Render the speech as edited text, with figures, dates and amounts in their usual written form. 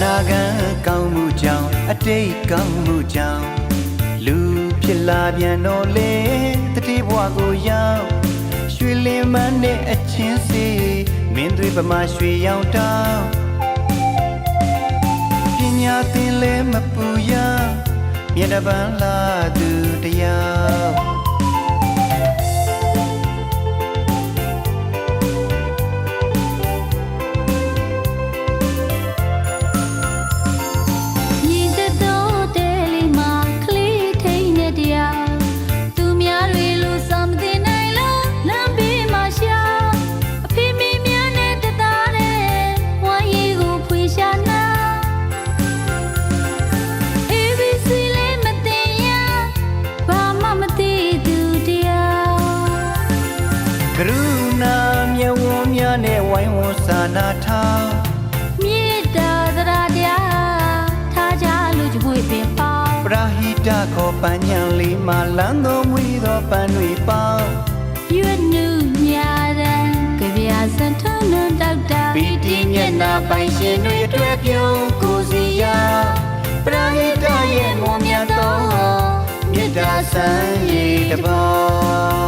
နာခံကောင်းမှုကြောင့်အတိတ်ကောင်းမှုကြောင့်လူဖြစ်လာပြန်တော့လေတတိဘဝကိုရောက်ရွှေလင်းမန်းနဲ့အချင်းစီမင်းတွေပမာရွှေရောင်တောင်းပညာသင်လဲမပူရမြေတပန်းလာသူတရားကရုဏာမြတ်ဝန်းများနဲ့ဝိုင်းဝန်းစာနာထားမေတ္တာသရတရားထားကြလို့ကြွေပင်ပေါပရာဟိတခေါ်ပန်းညံလေးမှာလမ်းတော်မူသောပန်းတွေပေါရွတ်နုညာရန်ကြပြစံထုံးလုံးတောက်တာပီတိမျက်နာပိုင်ရှင်တွေအတွက်ပြုံးကိုစီယာပရာဟိတရဲ့မွန်မြတ်သောမေတ္တာစံရည်တပါ